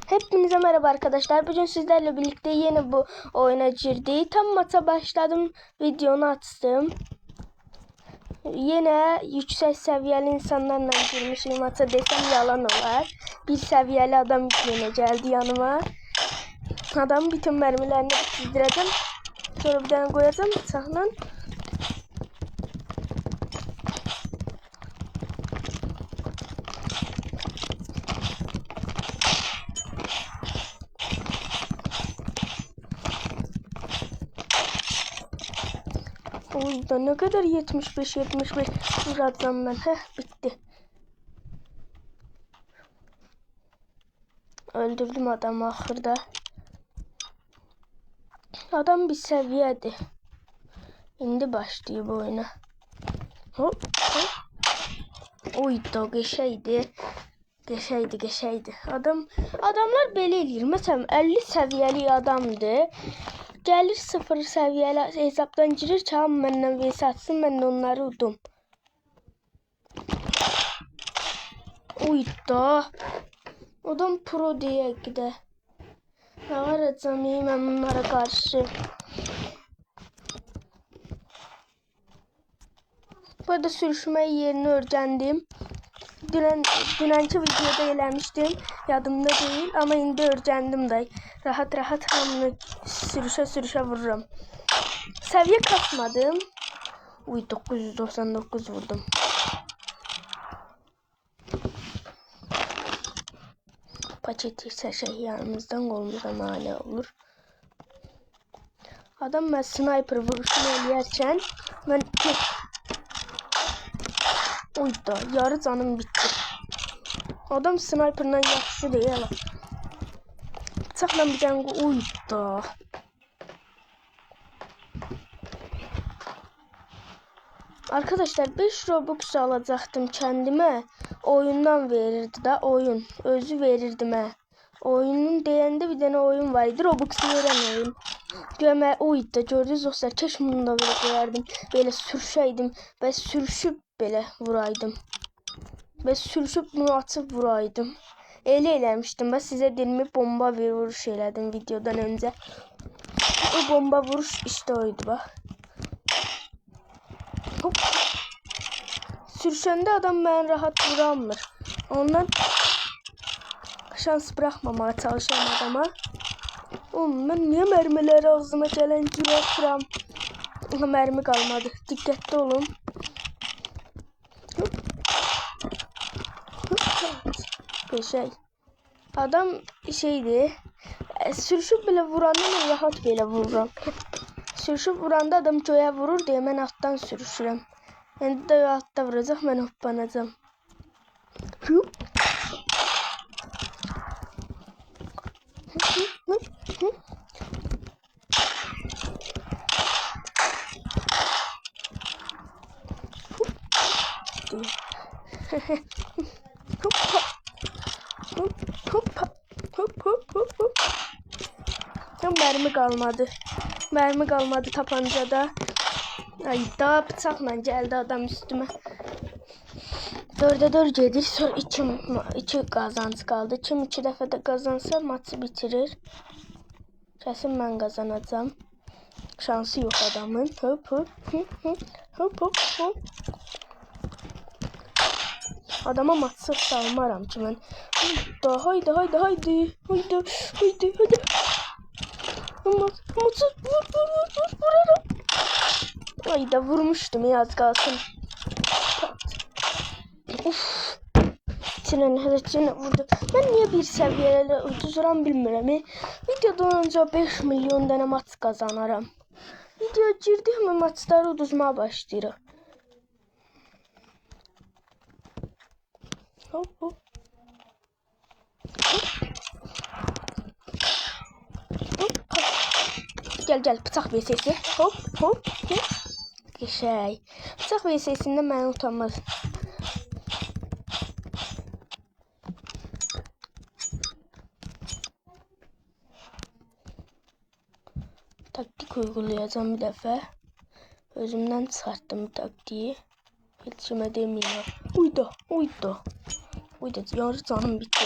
Hepinize merhaba arkadaşlar. Bugün sizlerle birlikte yeni bu oyuna girdik. Tam maça başladım. Videonu açtım. Yine yüksek seviyeli insanlarla girmişim maça desem yalan olar. Bir seviyeli adam yine geldi yanıma. Adam bütün mermilerini bitireceğim. Sonra bir tane koyacağım bıçakla. O yüzden ne kadar 75 vuracağım ben. Bitti. Öldürdüm adamı ahırda. Adam bir seviyedi. Şimdi başlıyor bu oyuna. Hop hop. Oy da geçeydi. Geçeydi. Adamlar belə eləyir. Məsələn 50 səviyyəli adamdı. Gəlir 0 səviyyəli hesabdan girir ki, hamı məndən vs atsın, mən onları udum. Oy da. Adam pro deyək də. Ne varacağım mən bunlara qarşı. Bu arada sürüşmə yerini öyrəndim. Dünənki videoda eləmişdim. Yadımda değil ama indi öyrəndim də. Rahat hamını sürüşə vururum. Seviye kasmadım. Uy 999 vurdum. Paket ise yanımızdan kolumuza mani olur. Adam ben sniper vuruşunu eləyərkən ben uy da yarı canım bitti. Adam sniper'la yaxşı deyil. Bıçaqla bir tane uy da. Arkadaşlar 5 Robux alacaktım kendime. Oyundan verirdi da oyun. Özü verirdim he. Oyunun deyəndə bir tane oyun var idi. Robux'u veren oyun. Gömə uydu. Gördünüz dostlar. Keşke bunu da böyle koyardım. Böyle sürüşəydim. Və sürüşüb belə vuraydım. Və sürüşüb bunu açıb vuraydım. Elə eləmişdim. Və sizə dilimi bomba bir vuruş elədim videodan önce. O bomba vuruş işte oydu bak. Hop. Sürüşəndə adam beni rahat vuramır. Ondan şans bırakmamaya çalışıyorum adama. Oğlum ben niye mermileri ağzıma gelen gibi atıram? Mermi kalmadı. Dikkatli olun. Bir şey. Adam şeydi. Sürüşüp bile vuranda ben rahat bile vururum. Sürüşüp vuranda adam göğe vurur diye ben alttan sürüşürüm. Yani de altta vuracak ben hoppanacağım. Mermi kalmadı. Mermi kalmadı tapancada. Ay da bıçakla geldi adam üstüme. 4'e 4 gedir. Sonra 2 kazanç kaldı. Kim 2 dəfə də kazansa maçı bitirir. Kesin ben kazanacağım. Şansı yok adamın. Hop. Adama maçı salmaram ki ben. Haydi. Maçı vuraram. Hayda vurmuştum ya az kalsın. Uf. Çine vurdu. Ben niye bir seviyeyle uduzuram bilmirəm. Videodan önce 5 milyon tane maç kazanaram. Video girdik mi maçları uduzmaya başlayırıq. Hop. Gel bıçaq VS'si. Hop. Şey. Bıçaq VS'sində məni utanmaz. Taktik uygulayacağım bir dəfə. Özümdən çıxartdım taktiği. Hiç kime demeyeyim. Uydu. Yarı canım bitti.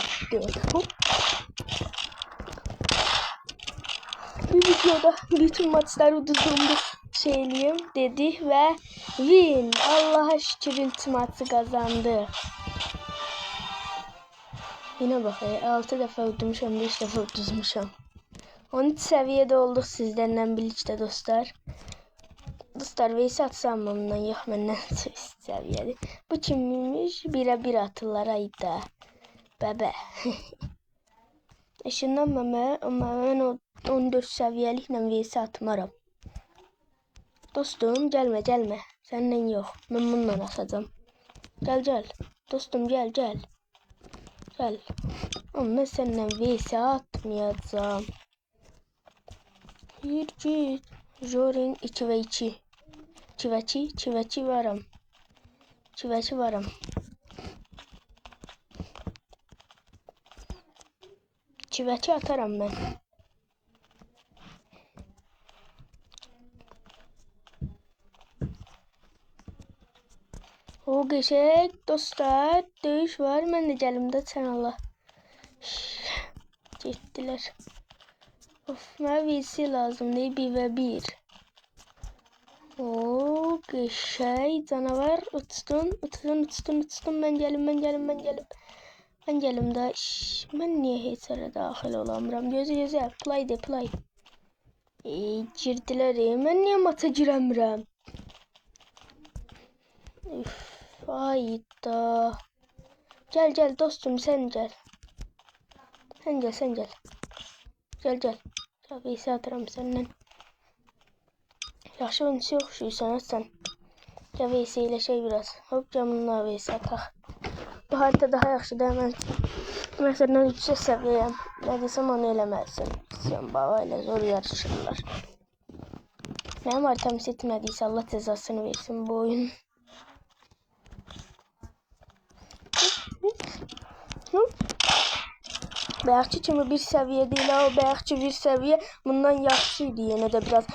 Hop. videoda bütün maçları uduzduğumu söyleyeyim dedi ve win. Allah'a şükür ilk maçı kazandı. Yine bak 6 defa udmuşam, 5 defa uduzmuşam. 13 seviyede olduk sizlerle birlikte dostlar. Dostlar veysi atsam mı bundan? Yok benden seviyeli. Bu kimmiş? Bir atırlar ayda. Bebe. Işınlanmama ama ben o 14 seviyelikle veysi atmaram. Dostum gelme. Senden yok. Ben bununla atacağım. Gel. Dostum gel. Gel. Ama ben senden veysi atmayacağım. Git. Jorin 2 ve 2. Çiveçi varım. Çiveçi atarım ben. O geçek dostlar. Dövüş var. Ben de gelimde sen Allah. Gittiler. Of mavisi lazım değil 1 ve 1. O şey canavar uçtun ben gelim. Ben gelim de ben niye hiç ara dahil olamıram gözü play. Girdiler ben niye mata giremrem. Üf ayda. Gel dostum sen gel. Sen gel. Gel. Tabii atarım senden. Yaxşı oyuncu oxşuysan sen. Ya VS ilə şey biraz. Hop camınla VS atak. Bu harita daha yaxşı da mən. Məsələn 3 səviyyəyəm. Nə desəm onu eləməlisən. Sən baba ilə zor yarışırlar. Mənim haritam seçmədiysə Allah cəzasını versin bu oyun. Bəyəkçi kimi bir səviyyə deyil. O bəyəkçi bir səviyyə bundan yaxşıydı yenə də biraz.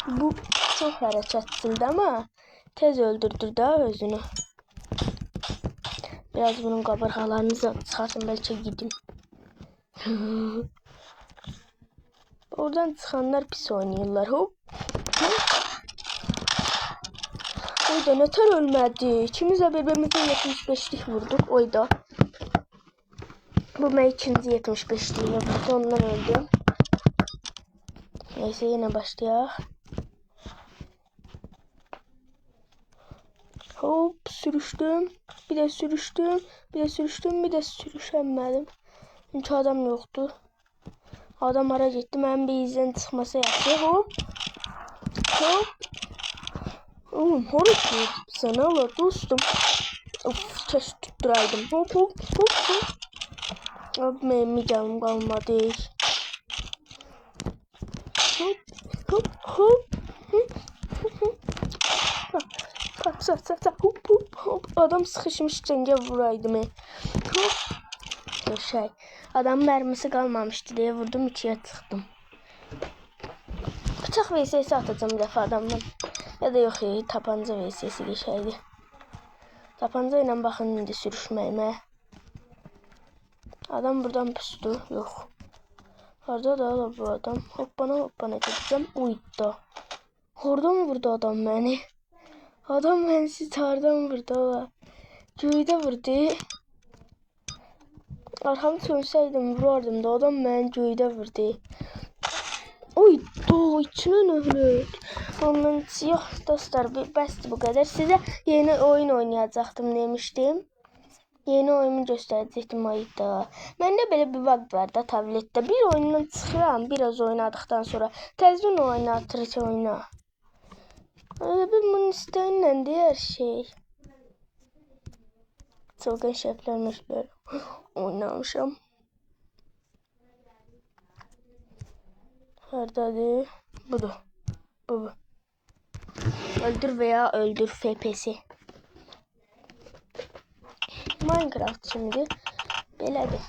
Bu çok hareketli ama tez öldürdü da özünü. Biraz bunun kaburgalarını çıkartın belki gideyim. Oradan çıkanlar pis oynuyorlar. Hop. Oyda neter ölmedi. İkimiz de birbirimize 75'lik vurduk. Oyda. Bu ben ikinci 75'liği vurdu. Ondan öldüm. Neyse yine başlayalım. Hop sürüştüm. Bir de sürüşemedim. Çünkü adam yoktu. Adam ara gitti. Ben bir izlen çıkması yaptı. Hop. Oğlum horuk mu? Sana Allah dostum. Of keş tutturaydım. Hop. Abi benim canım kalmadı. Hop. Hop. Adam sıkışmış cenge vuraydım. Hop. Adam mermisi kalmamıştı diye vurdum 2'ye çıktım. Bıçak VS'si atacağım bir defa adamdan. Ya da yok tapanca VS'si geçeydi. Tapanca ile bakın indi sürüşməyime. Adam buradan pustu. Yok. Orada da bu adam. Hoppana gideceğim. Uydu. Orada mı vurdu adam beni? Adam beni sitardan vurdu ola. Göyde vurdu. Arkamı sönseydim vurardım da adam beni göyde vurdu. Uydu içine nöhlük. Ondan yok dostlar bəsdir bu kadar. Size yeni oyun oynayacaktım demiştim. Yeni oyunu göstərecəkdim ayda. Məndə belə bir vaxt var da tabletdə. Bir oyundan çıxıram, biraz oynadıktan sonra təzmin oynatırıq oyuna. Öyle bir bunun istəyinlə deyir şey. Çılgın şeflər oynamışam. Hardadır? Budur. Bu. Öldür veya öldür FPS. Minecraft şimdi belədir.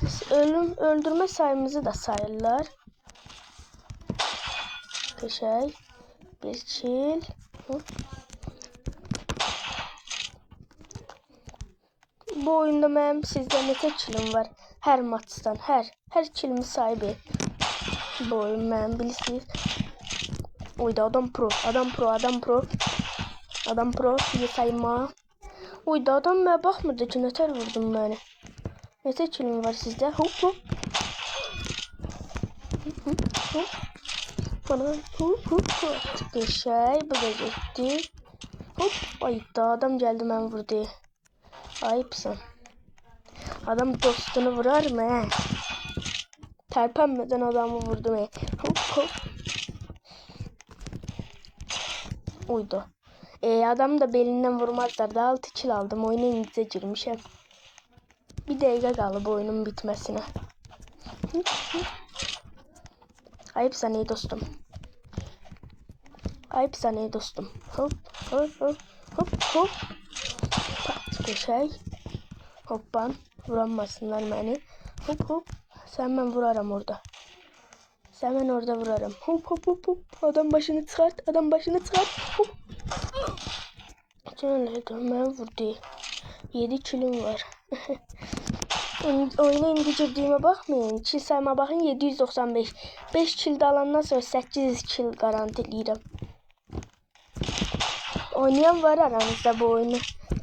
Öldürmə sayımızı da sayırlar. Qəşəng. Bir kill. Bu oyunda mənim sizdə neçə killim var? Hər maçdan, hər killimi sayıb. Bu oyun ben bilirsiniz. Oyda adam pro. Adam pro. Adam pro. Adam pro. Bir sayma. Oyda adam ben bakmırdı ki neler vurdum beni. Neler kilim var sizde? Hop hop. Hop. Bana hop hop hop. Şey bu da gitti. Hop. Oyda adam geldi ben vurdu. Ayıpsın. Adam dostunu vurar mı he? Terpenmeden adamı vurdum he. Hop hop. Uydu. Adam da belinden vurmazlar. Daha 6 kill aldım. Oyuna İngilizce girmişim. Bir dakika kaldı bu oyunun bitmesine. Ayıp sana iyi dostum. Ayıp sana iyi dostum. Hop hop hop hop hop. Pat şey. Hoppan. Vuramazsınlar beni. Hop hop. Sen ben vurarım orada. Sen ben orada vurarım. Hop hop hop hop. Adam başını çıkart. Adam başını çıkart. Hop. Ben vurdu. 7 kilim var. Oyuna indi girdiğime bakmayın. Kill sayma bakın 795. 5 kill de alandan sonra 800 kill garantiliyim. Oynayan var aranızda bu oyunu.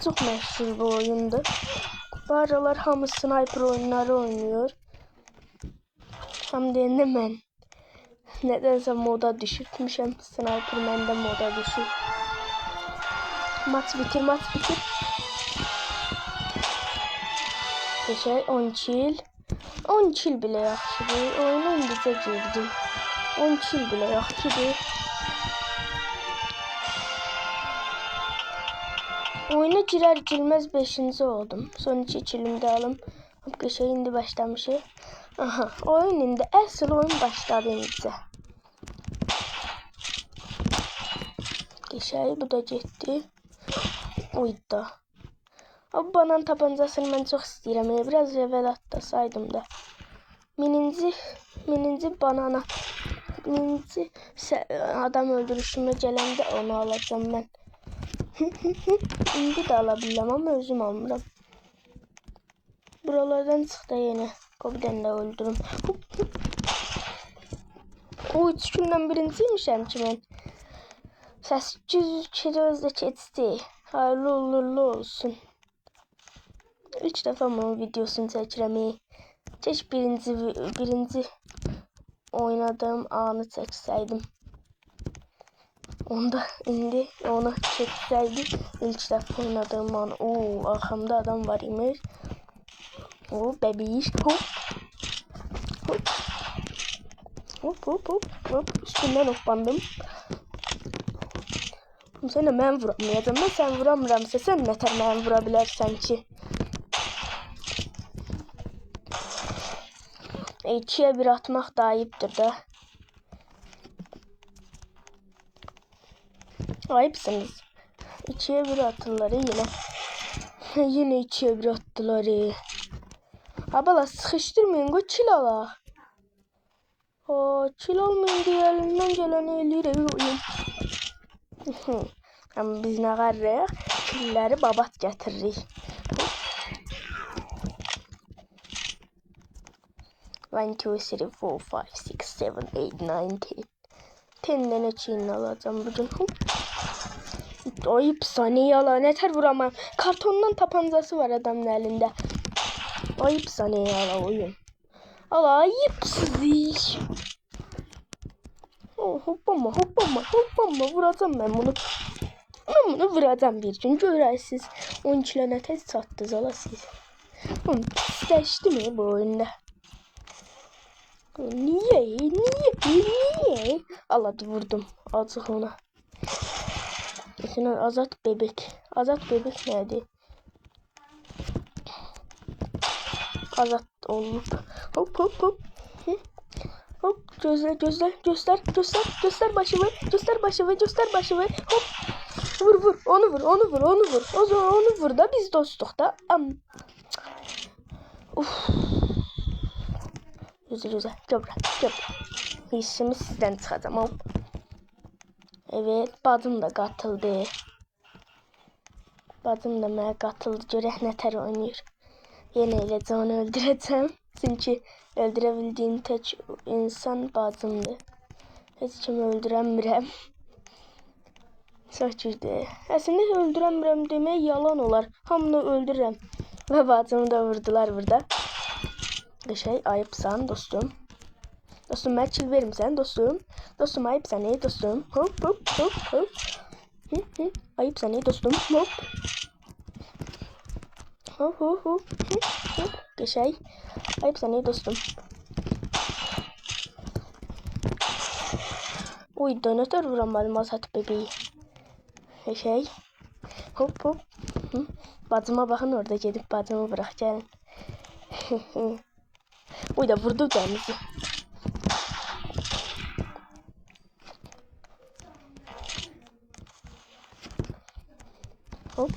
Çok meşhur bu oyundu. Bu aralar hamı sniper oyunları oynuyor. Hem de ben. Nedense moda düşürtmüşüm. Sniper ben de moda düşür. Maç bitir, maç bitir. Şey 10 kill. 10 kill bile yaxşıdır. Oyuna indicə girdim. 10 kill bile yaxşıdır. Oyuna girer girmez 5. oldum. Son 2 kilimi de alım. Şey indi başlamışı. Aha, oyun indi. Əsl oyun başladı indicə. Şey bu da getdi. Uyda. O banan tabancasını ben çok istəyirəm. Biraz level atlasaydım da. Mininci banana. Mininci adam öldürüşüme gələndə onu alacağım ben. İndi de alabilirim ama özüm almıram. Buralardan çıxdı yine. Qobiden de öldürüm. O 3 gündən birinciymişəm ki mən. 800 kilo özdə keçdi. Hayırlı uğurlu olsun. 3 defa mı videosunu çəkirəm. Keşke birinci oynadığım anı çəksəydim. Onda indi onu çəksəydim. İlk defa oynadığım anı. Oo, arkamda adam var imiş. Oo, bebiş. Hop. Hop. Hop hop hop. Hop. Üstünden hoppandım. Seni mən vuramayacağım. Ben sen vuramıramsa sen nətər mən vura bilərsən ki? 2'ye 1 atmak da ayıptır da. Ayıpsınız. 2'ye 1 attılar yine. Yine 2'ye 1 attılar. Abala sıkıştırmayın. Go chill ala. Chill olmayın diye elimden geleni eləyirəm. Ama biz ne qarırıq? Killəri babat getiririk. 1, 2, 3, 4, 5, 6, 7, 8, 9, 10 tane çiğne alacağım bugün. Ayıp sana yalan. Yeter vuramam. Kartondan tapancası var adamın elinde. Ayıp sana yalan oyun. Allah ayıpsız iş. Hoppama hoppama hoppama vuracağım ben bunu. Ben bunu vuracağım bir gün görərsiniz. 10 kilo ne tez sattınız ala siz. Pisleşti mi bu oyunda? Niye? Allah vurdum. Azıcık ona. Mesela Azat bebek. Azat bebek nerede? Azat olup. Hop hop hop. Hop göster başımı. Göster başımı. Hop. Vur. Onu vur. O zaman onu vur da biz dostuk da. Uf. Güzel. Göbra. İşimi sizden çıkacağım. Hop. Evet, bacım da katıldı. Bacım da mənə katıldı. Görək nətər oynayır. Yenə eləcə onu öldürəcəm. Çünki Öldürebildiğin tek insan bacımdır. Heç kimi öldürəmirəm. Sakirdir. Əslində öldürəmirəm demək yalan olar. Hamını öldürürəm. Və bacımı da vurdular burada. Şey ayıpsan dostum. Dostum mən kill vermirsən dostum. Dostum ayıpsan dostum. Hop hop hop hop. Ayıpsan dostum. Hop. Hop hop hop. Şey ayıpsan dostum. Uy donatör vuramadım Azat bebeği. Şey. Hop hop. Bacıma bakın orada gidip bacımı bırak gelin. Uy da vurdu denizi. Hop.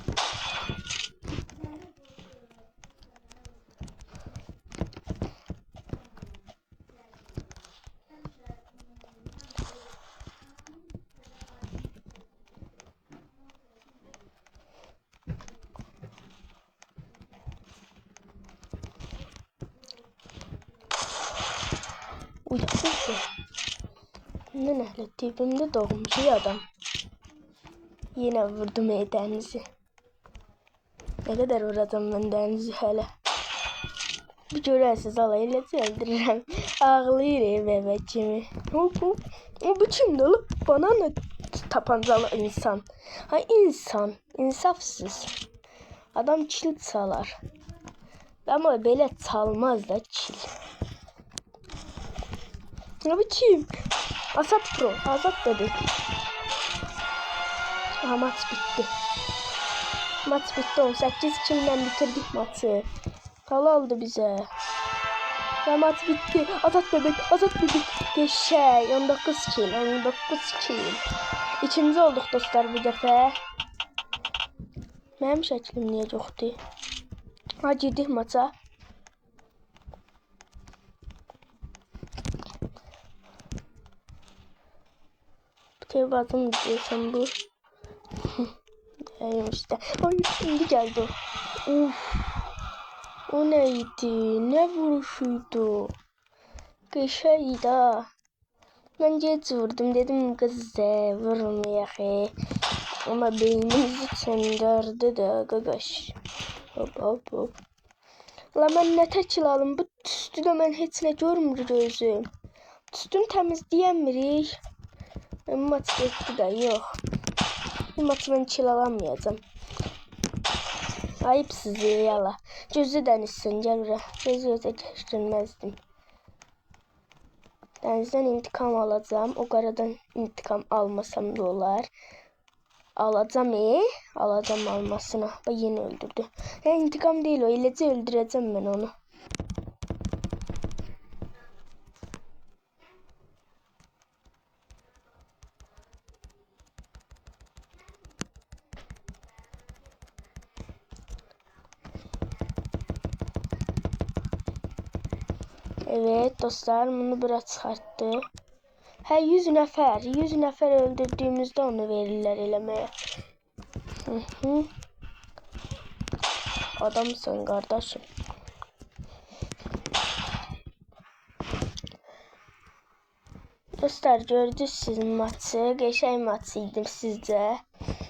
Uy da ne nehlet dibimde doğmuş adam. Yine vurdum denizi. Ne kadar vuracağım ben denizi hele. Bir görərsiniz alayla öldürürəm. Ağlayır bebek kimi. Hop hop. O biçimde olup banana tapancalı insan. Ha insan. İnsafsız. Adam kill çalar. Ama belə çalmaz da kill. Ne biçim? Azat Pro. Azat dedi. Aha maç bitti. Maç bitti. 18 kimden bitirdik maçı. Halaldı bize. Ve maç bitti. Azat bebek. Azat bebek. Geçey. 19 kill. 19 kill. İkinci olduk dostlar bu defa. Benim şeklim niye yoktu? Ha girdik maça. Bir bazım diyorsan bu. İşte. Ay şimdi geldi. Uf. O neydi? Ne vuruşuydu? Geçeydi. Ben geç vurdum dedim kızı vurmayayım. Ama beynimizi çöndürdü de gagaş. Hop hop hop. La ben ne tekil alım? Bu tüstüde ben hiç ne görmür gözüm. Tüstüm temizleyemirik. Maç geçti de yok. Bu maçı ben kill alamayacağım. Ayıp sizi yala. Gözü denizsin gel buraya. Gözü geçirmezdim. Denizden intikam alacağım. O karadan intikam almasam da olar. Alacağım alacağım almasına. Bak yeni öldürdü. İntikam değil o. İlacı öldüreceğim ben onu. Evet dostlar bunu biraz çıkarttı. 100 nəfər. 100 nəfər öldürdüğümüzde onu verirler elemeye. Adamsın kardeşim. Dostlar gördünüz sizin maçı. Geçen maçıydı sizce.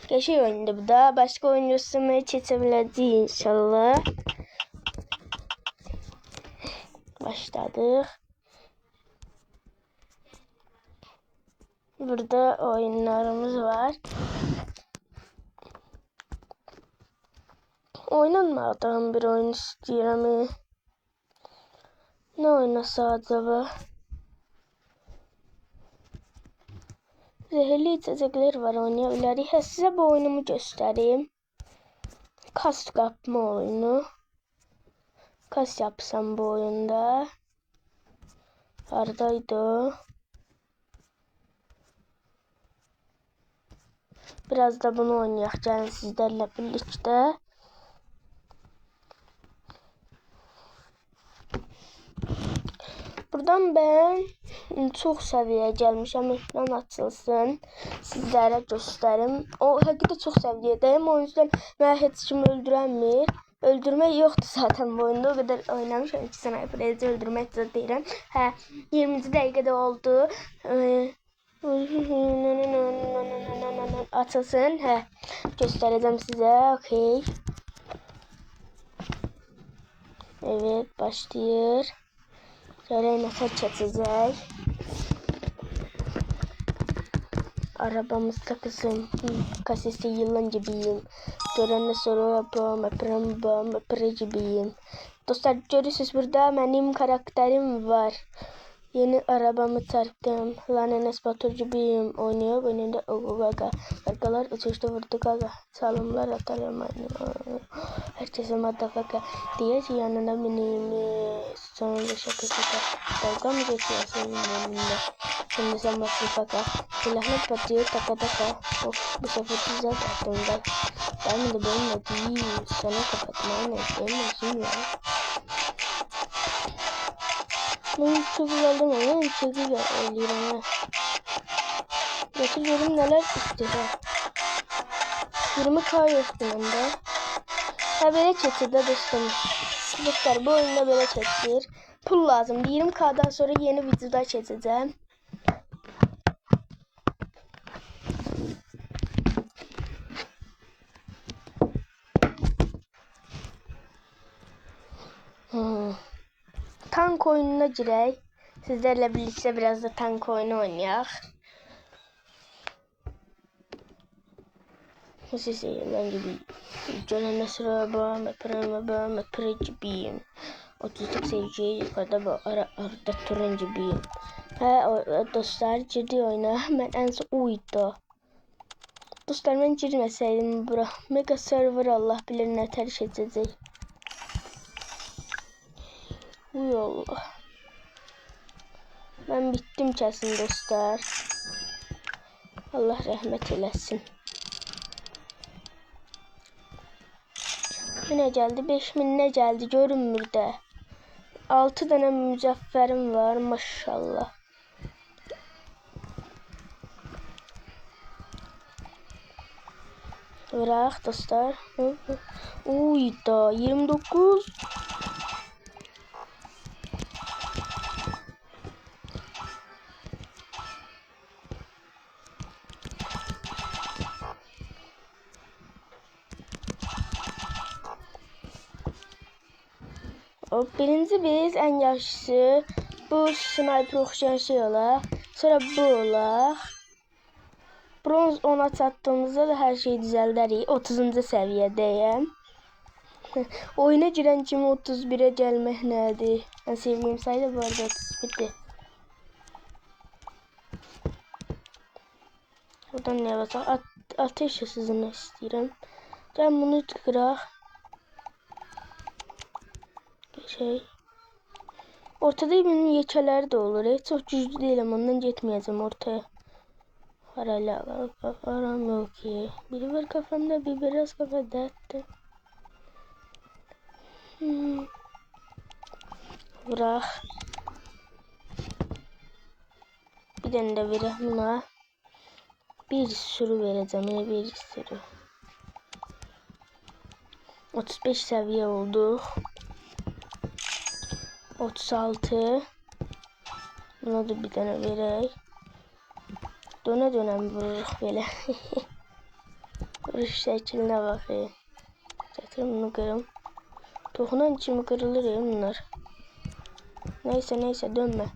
Geçen oyundu bu da. Başka oyun göstermeye geçebileceğiz inşallah. Başladık. Burada oyunlarımız var. Oynanmadığım bir oyun istiyorum. Ne oynasa acaba? Zehirli içecekler var oynayabiliriz. Size bu oyunumu göstereyim. Kas yapma oyunu. Kas yapsam bu oyunda. Neredeydi o? Biraz da bunu oynayaq gəlin sizlerle birlikte. Buradan ben çok seviyeye gelmişim. Ekran açılsın. Sizlere gösterim. O hakikaten çok seviyedeyim. O yüzden ben hiç kim öldüremir. öldürmək yoxdur zaten bu oyunda. O kadar oynamışam ki sniper Edge'i öldürmək də deyirəm. Hə, 20-ci dəqiqədə oldu. Açılsın. Hə, göstereceğim size. Okey. Evet, başlıyor. Şöyle nasıl çatacak? Arabamız takılsın. Kasesi yılan gibiyim. Görenle soru yapıyorum. Gibiyim. Dostlar görürsünüz burada benim karakterim var. Yeni arabamı çarptım. Lan Enes Batur gibiyim. Oynuyor. Önünde gaga. Arkalar uçuştu vurdu gaga. Salımlar atarım. Herkese madafaka. Diye yanına bineyim. Sonunda şakası da. Dalga mı geçiyorsun benimle? Şimdi sen basın faka. Silahla patlıyor taka taka. Of, bu sefer güzel taktığımda. Ben de benimle değil. Sana kapatmaya ne istemiyorsun ya. Ben çok aldım ama çok güzel oluyorum ha. Getiriyorum neler istiyor. 20k yok bende. Ha böyle çetirde dostum. Dostlar bu oyunda böyle çetir. Pul lazım. 20k'dan sonra yeni videoda çekeceğim. Tank oyununa girək. Sizlerle birlikte biraz da tank oyunu oynayaq. Siz ben gibi. Canım mesela ben gibiyim. 30'luk sevgiye yukarıda bu arada turun gibiyim. Ha dostlar ciddi oyna. Ben en son uydu. Dostlar ben girmeseydim bura. Mega server Allah bilir ne tercih edecek. Uy Allah. Ben bittim kesin dostlar. Allah rahmet eylesin. Ne geldi? 5000 ne geldi? Görünmür de. 6 tane mücevherim var maşallah. Bırak dostlar. Uy da 29. Birinci biz en yaşlısı bu sniper oxşayan şey olar. Sonra bu olar. Bronz 10'a çatdığımızda da her şeyi düzəldərik. 30-cu səviyyədəyəm. Oyuna girən kimi 31'e gəlmək nədir? En sevdiğim sayı da bu arada 31'dir. Buradan ne basaq? Ateş hızını istəyirəm. Gəlin bunu qıraq. Ortada benim yekələri de olur. Çok güçlü değilim. Ondan getməyəcəm ortaya. Hala aram yok ki. Biri var kafamda, bir biraz kafa dertte. Bırak. Bir tane de vereyim buna. Bir sürü vereceğim. Bir sürü. 35 seviye oldu. 36. Buna da bir tane vereyim. Dönem vururuz böyle. Vuruş şekline bakayım. Zaten bunu kırım. Dokunan içimi kırılır ya bunlar. Neyse dönme.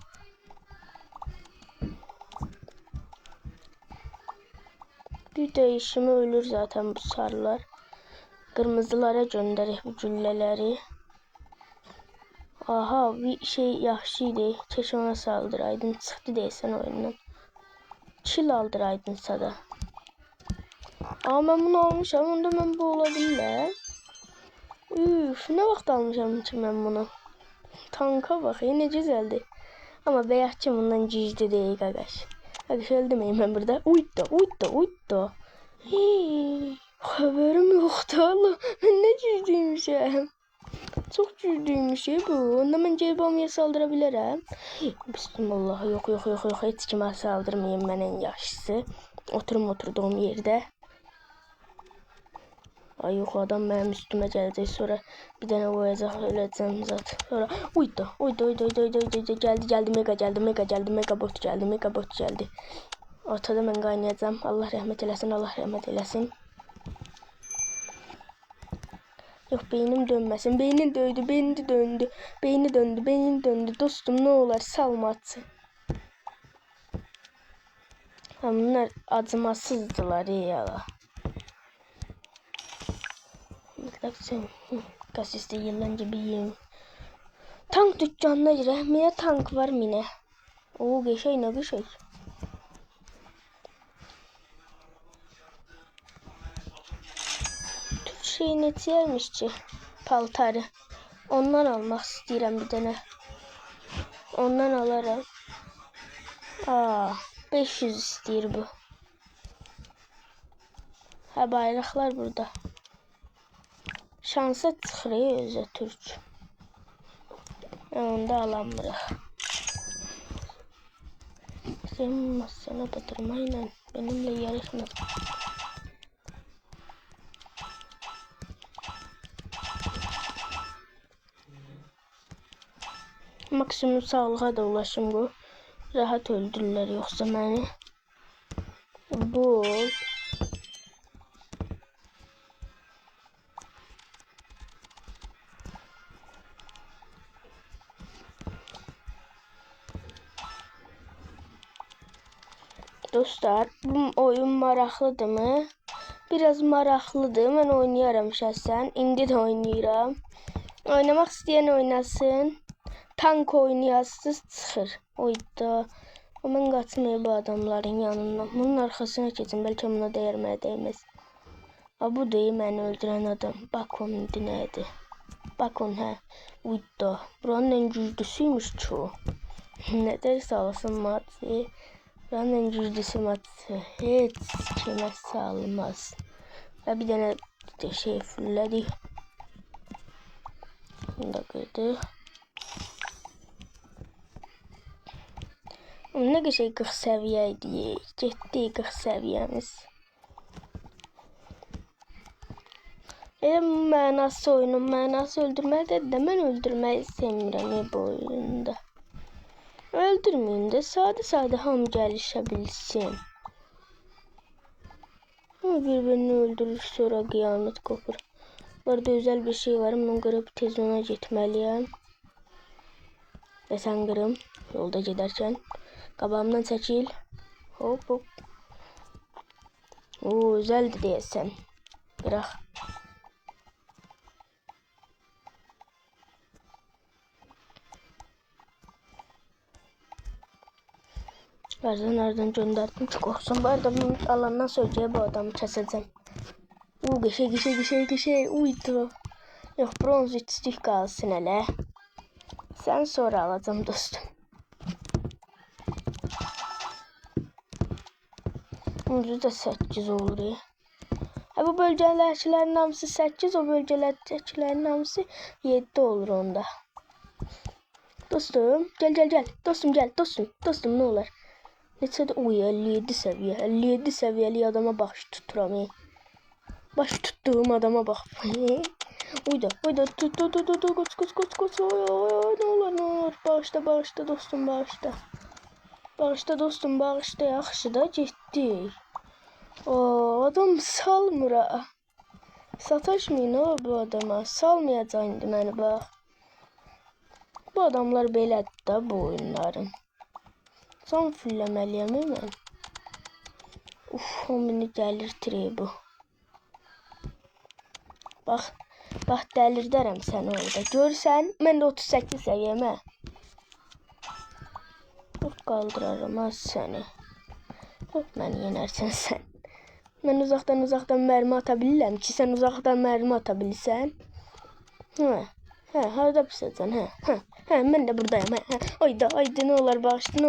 Bir değişimi ölür zaten bu sarılar. Kırmızılara gönderir bu cülleleri. Aha bir şey yaxşıydı. Keşke ona saldıraydın. Çıktı deyəsən oyundan. Çil aldıraydın sada. Ama ben bunu almışam. Onda ben bu olabilir. Üf, ne vaxt almışam ki ben bunu. Tanka bak ya ne güzeldi. Ama beyazçı bundan cizdi değil kardeş. Hadi öldürmeyin ben burada. Uydu. Haberim yoktu Allah. Ben ne cüzdüymüşüm. Çok cüzdüymüş bu. Onda ben cebamiye saldırabilirim. Bismillah yok. Hiç kime saldırmayayım ben en yaşlısı. Oturduğum yerde. Ay yok, adam benim üstüme gelecek, sonra bir tane vuracak, öleceğim zaten. Sonra uydu geldi mega bot geldi. Ortada ben kaynayacağım. Allah rahmet eylesin. Yok, beynim dönmesin. Beynin döndü. Beyni döndü. Dostum, ne olur salma atı. Bunlar acımasızdılar ya. Kasiste yıllarca bir tank dükkanına girer. Mine tank var mine. Oo, geçey ne geçey. Tüm şeyin etiyermiş ki. Paltarı. Ondan almak istedim bir tane. Ondan alırım. 500 istiyor bu. Ha, bayraklar burada. Şansa çıxırıyor özə Türk. Onu da alamırıq. Sen masana batırmayla benimle yarışma. Maksimum sağlığa da ulaşım bu. Rahat öldürürler yoksa beni. Bu. Dostlar, bu oyun maraqlıdır mı? Biraz maraqlıdır. Mən oynayarım şəxsən. İndi də oynayıram. Oynamaq istəyən oynasın. Tank oynayasız çıxır. Oyda. Mən qaçmayayım bu adamların yanından. Bunun arxasına keçin. Bəlkə buna dəyməz. Bu deyil məni öldürən adam. Bakon indi nədir? Bakon, hə. Uyda. Buranın ən güclüsüymüş ki o. Nə dərsə alasın matı. Buranın ən güclüsü matı. Heç kimə salmaz. Və bir dənə şey fırladı. Bunu da qırdı. Ne geçey 40 seviyeydi. Getdi 40 seviyemiz. Mənası oyunun mənası öldürməkdir də mən öldürməyi sevmirəm bu oyunda. Öldürməyin də sadə hamı gəlişə bilsin. Birbirini öldürür, sonra qiyamət qopur. Burada özel bir şey var. Bunu qırıb tez ona getməliyəm. Və sən qırım yolda gedərkən. Qabağımdan çəkil. Hop. Oo, özeldir deyəsən. Qıraq. Nereden gönderdim ki korksun. Bu arada bunu alandan söyleyeceğim, bu adamı keseceğim. Geçey. Uydu. Yok, bronz içtik kalsın hele. Sen sonra alacağım dostum. Ucu da 8 olur ya. Bu bölgelerçilerin hamısı 8, o bölgelerçilerin hamısı 7 olur onda. Dostum gel. Dostum ne olur. Neçədə? 57 seviye. 57 seviyeli adama baş tuturam. Baş tuttuğum adama bak. Uyda. Koç. Ne olur. Bağışla dostum, bağışla. Bağışla dostum, bağışla. Yaxşı da getdik. Adam salmır ha. Sataşmayın o bu adama. Salmayacaq indi məni bax. Bu adamlar belədir də bu oyunların. Son fulləməliyəm mən. O məni dəlirtir bu. Bax dəlirdərəm səni orada. Görsən, mən də 38 səviyyəmə. Qaldırarım az səni. Məni yenərsən sən. Mən uzaqdan mərmi ata bilirəm ki, sən uzaqdan mərmi ata bilirsən. Harada pisəcən, mən də buradayım, Oyda, nə olar, bağışla,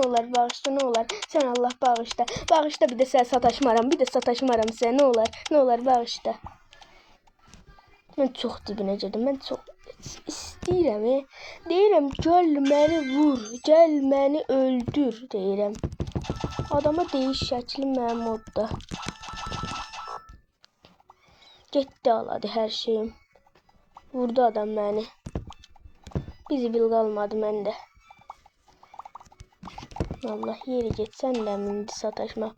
sən Allah bağışla. Bağışla, bir də sən sataşmaram, sən, nə olar, bağışla. Mən çox dibinə gedim, mən çox istəyirəm, deyirəm, gəl məni vur, gəl məni öldür, deyirəm. Adama deyiş şəkli mənim odda. Getdi aladı her şeyim. Vurdu adam beni. Bizi bil kalmadı mende. Allah yeri geçsen de mindi sataşma.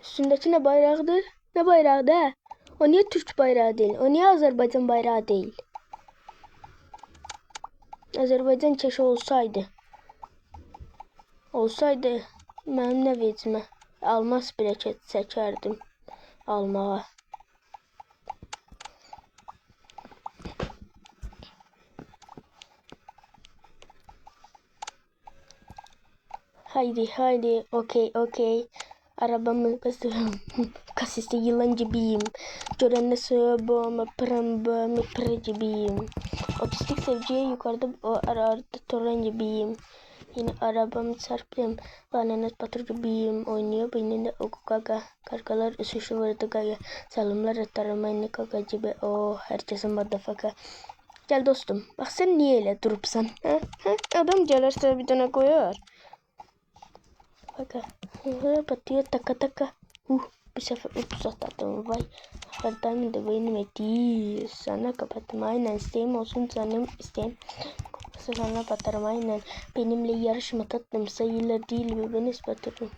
Üstündeki ne bayrağıdır? Ne bayrağı da? O niye Türk bayrağı değil? O niye Azerbaycan bayrağı değil? Azerbaycan çeşi olsaydı. Mənim nə vecimə almaz breket çəkərdim almağa. Haydi, okey. Arabamı kasiste yılan gibiyim. Görenle söyleme pırı gibiyim. Otistik sevciye yukarıda arada toran gibiyim. Yine arabamı çarptım. Lanet patır gibiyim. Oynuyor beyninde oku kaka. Kargalar ısışı vardı kaya. Salımlar atarım aynı kaka gibi. Herkesin madafaka. Gel dostum. Bak sen niye öyle durupsan? Adam gelirse bir tane koyar. Bak batıyor taka. Bir sefer 30 atadım vay. Haberden de benim eti. Sana kapattım aynen. İsteğim olsun canım isteğim. Sana batarım aynen. Benimle yarışma tatlım sayılır değil mi? Ben ispatırım.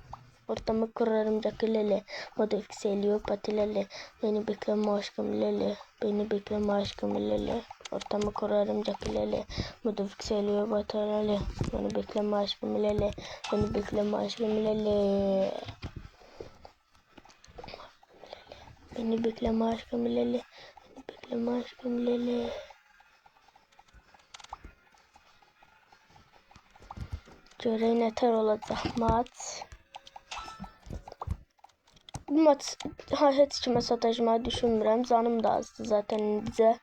Ortamı kurarım cakilele. Moda yükseliyor patilele. Beni bekleme aşkım lele. Ortamı kurarım cakilele. Moda yükseliyor patilele. Beni bekleme aşkım lele. Göreğin yeter olacak mat. Bu mat hiç kime sataşmayı düşünmürəm. Canım da azdı zaten indice.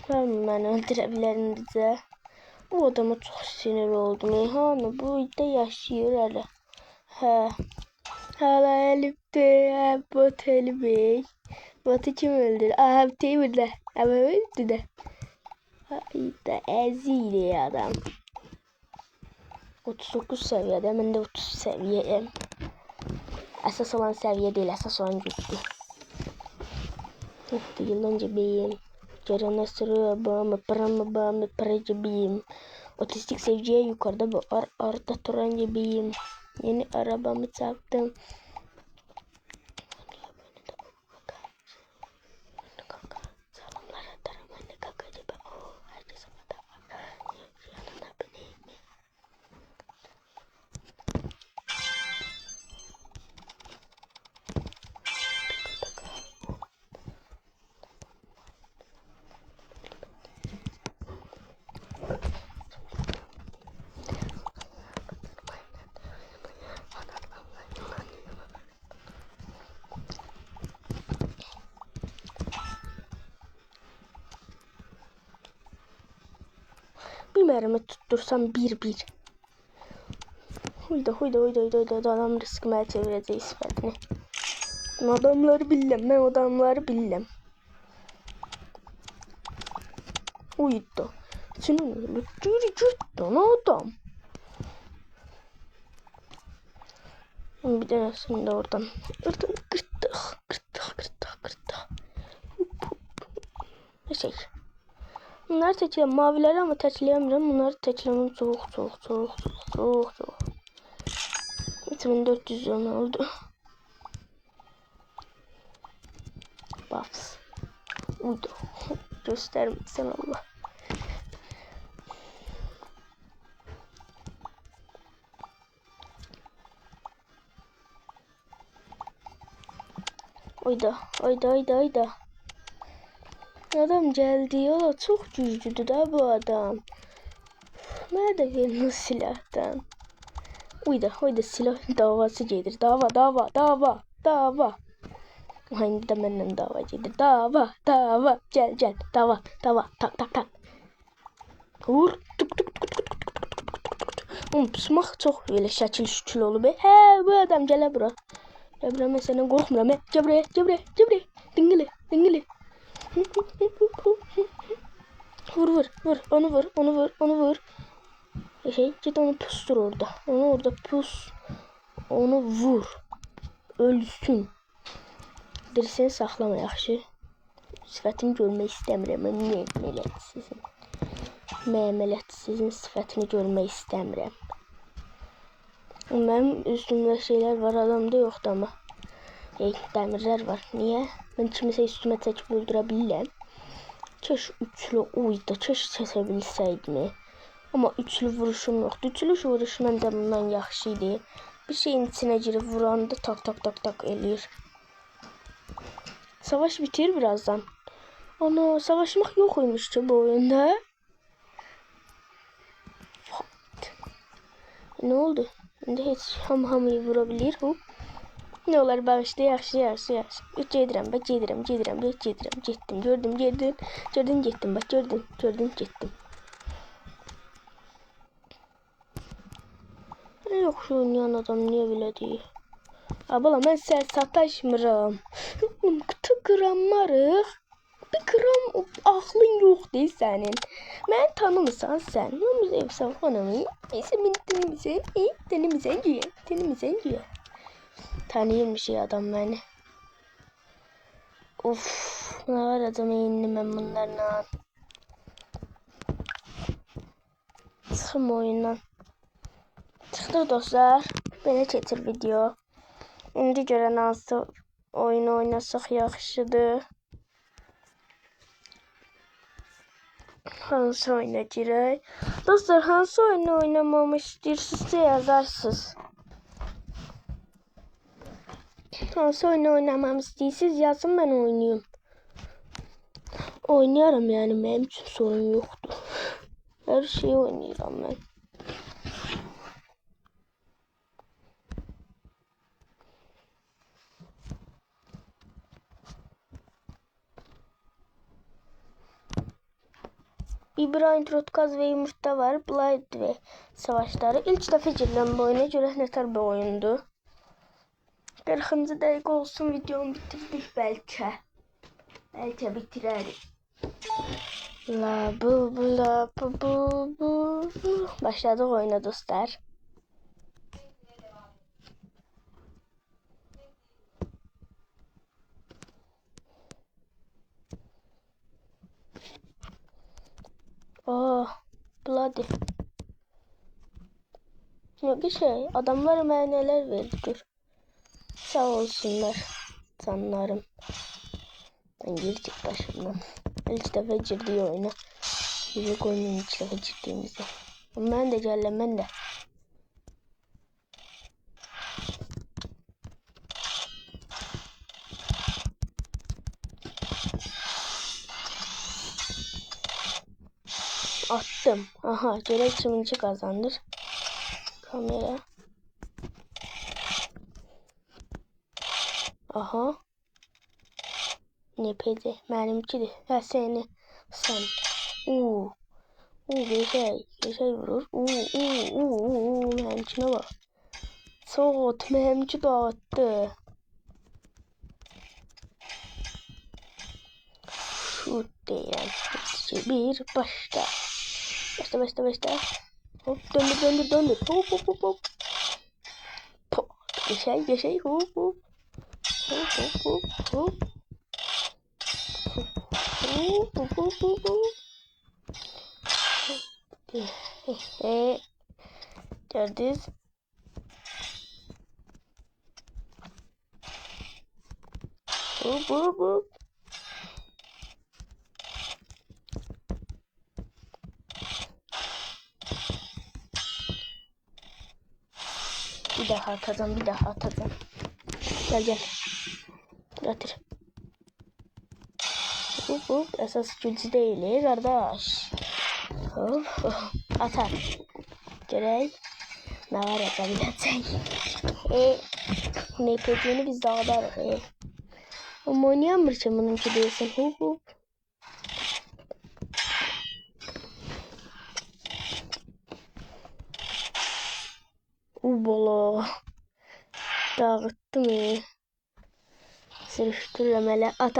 Beni öldürebilir indice. Bu adama çok sinir oldum. Hani bu da yaşıyor hele. Hala elimde bot elimi. Botu kim öldürdü? Abiteyi burada. Ama öldü de. Hayda ezili adam. 39 seviyede. Ben de 30 seviyeyim. Esas olan seviye değil. Esas olan güçlü. Gitti yılınca beyim. Cerene sırıyor bağımı paracı beyim. Otistik sevciye yukarıda bu arada turan gibiyim. Yeni arabamı çaktım. Bir mermi tuttursam 1-1. Huyda adam riskime çevireceğiz sifətini. Adamları bilmem. Uydu. Senin öyle cidden adam. Bir tanesini de oradan kırtık. Şey. Bunları teçleyem. Mavileri ama teçleyemiyorum. Bunları teçlemem soğuk. 2400 yan oldu. Buffs. Uydu. Göstermesen Allah. Oyda. Adam geldi ya. Çok güçlüdü da bu adam. Nerede benim o silahtan? Uyda silah davası gelir. Dava. Aynı da benden dava gelir. Dava. Gel. Dava. Tak. Vur. Tık. Pusmaq çox belə şəkil olub. Bu adam gələ bura. Ben senden korkmuram. Gel buraya. Dingili. Vur. Onu vur. Git onu pustur orada. Onu orada pus. Onu vur. Ölsün. Dirsini saxlama yaxşı. Sifətimi görmək istəmirəm. Məmələt sizin. Məmələt sizin sifətini görmək istəmirəm. Mənim üstümdə şeylər var, adamda yoxdur amma. Dəmirlər var. Niyə? Mən kimisə üstümə çəkib öldürə bilirəm. Keş üçlü uydu. Keş çəkə bilsəydim. Amma üçlü vuruşum yoxdur. Üçlü vuruş məndə bundan yaxşı idi. Bir şeyin içine girip vuranda tak tak tak tak eləyir. Savaş bitir birazdan. Ana, savaşmak yokmuş ki bu oyunda. Ne oldu? Şimdi hiç hamıyı vurabilir bu. Ne olar bağışla, yaxşı. Gedirəm, bak gedirəm. Getdim, gördüm, getdim, bak gördüm, getdim. Yok şu oynayan adam niye böyle değil? Abla ben sen sataşmıram. 40 gram varıq. Bir gram aklın yok değil senin. Ben tanımısan sen. Yalnız ev savunamı. İsmin tanımısan diye. Tanıyım bir şey adam beni. Of. Ne var adam eğindim ben bunlarla. Çıxım oyundan. Çıxdıq dostlar. Belə keçir video. İndi görən hansı oyun oynasaq yaxşıdır. Hansı oyuna girək? Dostlar, hansı oyunu oynamamı istəyirsinizsə yazarsınız. Hansı oyunu oynamamı istəyirsiniz yazın, mən oynayayım. Oynayarım yani, mənim üçün sorun yoxdur. Hər şeyi oynayıram mən. İbrahim Trotkaz ve Yumurta var. Blight ve Savaşları. İlk defa girilən bu oyuna görə nətər bir oyundur. 40-cı dəqiqə olsun, videomu bitirdik bəlkə. Bəlkə bitirərik. La bu. Başladıq oyuna dostlar. Oh, bloody. Yok şey, adamlar mənə nələr verdi. Sağ olsunlar canlarım. Ben girecek başımdan. İlk defa girdiği oyuna. Büyük oyunun ilk defa girdiğimizde. Ben de geldim ben de. Attım. Aha, gerek kiminci kazandır. Kamera. Aha. Ne pedi? Benimkidir. Ha seni. Sen. Bir şey vurur. Benimkine bak. Soğut. Benimki dağıttı. Şut diyelim. Bir başta. Başta. Hop döndür. Hop. Pop. Geçey. Hop. Gördünüz. Hop. Bir daha atacağım. Gel. Yatır. Hop. Esas gücü değil kardeş. Hop. Atar. Gerek. Ne var yapabilecek. Ne pediğini biz dağıdarız. Ama oynayamırım bununki değilsin. Hop. Bolo. Dağıttı mı? Sırıştırıram elə. At.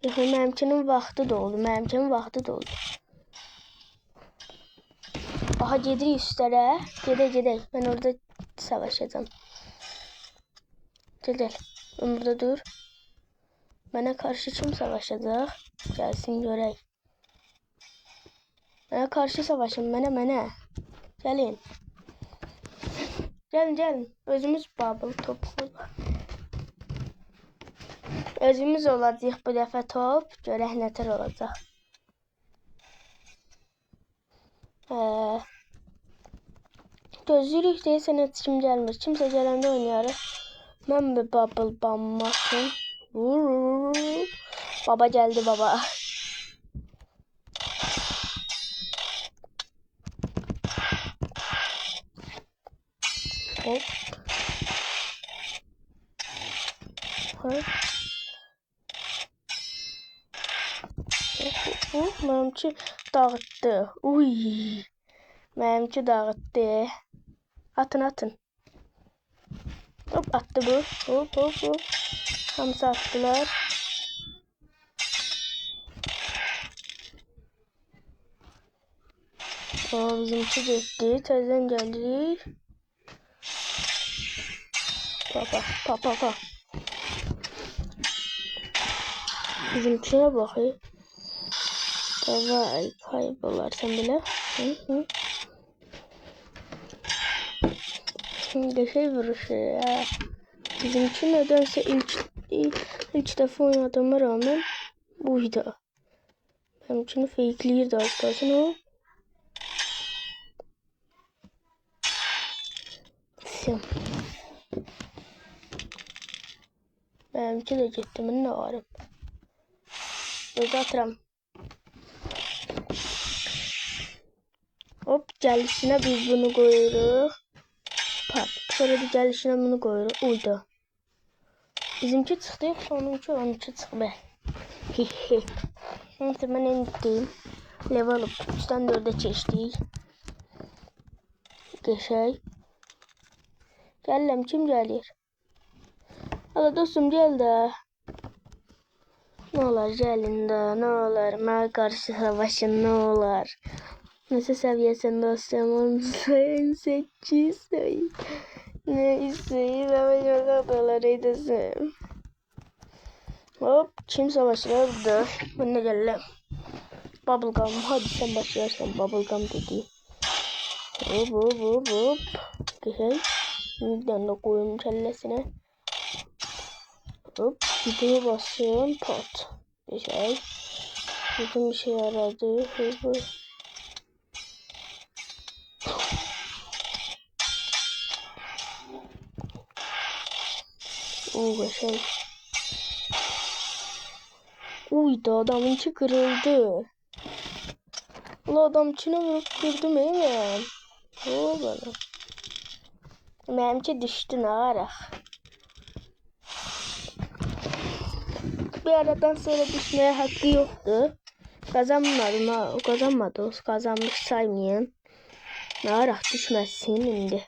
Yox, mənimkinin vaxtı doldu. Aha, gedirik üstlərə. Gedək. Ben orada savaşacağım. Gel. Burada dur. Bana karşı kim savaşacak? Gelsin görək. Bana karşı savaşın. Mənə. Gelin. Gelin. Özümüz bubble topu. Özümüz olacaq bu dəfə top. Görək nətər olacaq. Gözlürük deyəsən heç kim gəlmir. Kimsə gələndə oynayarıq. Mən bir bubble bomb atım. Baba geldi baba. Hop. Mənimki dağıttı. Uy. Mənimki dağıttı. Atın. Hop attı bu. Hop. Hamısı attılar. Bizimki gitti. Təzən gəlirik. Pa. Bizimkine bakayım. Vay kaybolarsan bile. Şimdi şey vuruşu ya. Bizimki nedense ilk defa oynadığıma rağmen buydu. Benimkini fakeleyirdi az kalsın o. Benimki de gitti. Ben ne varım? Göz atıram. Hop gelişine biz bunu koyuyoruz. Pat. Sonra da gelişine bunu koyuyoruz. Uydu. Bizimki çıktı yoksa onunki çıktı. Neyse ben en gittiğim. Level up. 3'ten 4'e geçtik. Geçey. Geldim kim gelir? Hala dostum gel de. Ne olur gelin de ne olur. Bana karşı savaşın ne olur. Nasıl seviyesin dostum? 8 neyse savaşma adalarıydasın. Hop kim savaşır orada? Ben de geldim. Bubblegum hadi sen başlarsın bubblegum dedi. Hop. Güzel. Buradan da koyayım kellesine. Hop videoya basıyorum pat. Güzel. Bizim işe yaradı. Hop. Güzel. Uydu adamınki kırıldı. Ula adam içine vurup kırdı mı? O bana. Benimki düştü ne ara. Bir aradan sonra düşmeye hakkı yoktu. Kazanmadım ha. O kazanmadı. O kazanmış saymayın. Ne ara düşmezsin şimdi.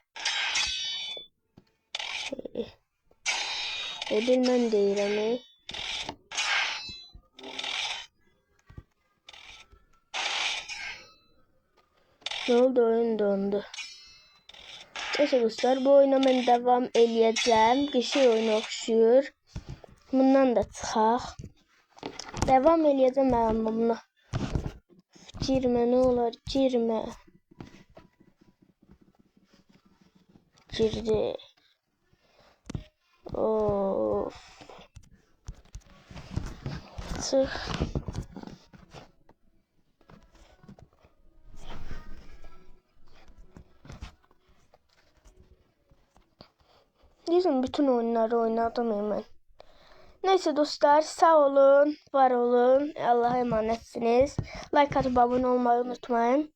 Edilmem değil ama. Ne oldu oyun dondu. Neyse dostlar bu oyuna ben devam edeceğim. Kişi oyunu oxşuyur. Bundan da çıxaq. Devam edeceğim ben bunu. Girme ne olur girme. Girdi. Of. Çıx. Diyeceğim bütün oyunları oynadım hemen. Neyse dostlar sağ olun, var olun. Allah'a emanetsiniz. Like atıp abone olmayı unutmayın.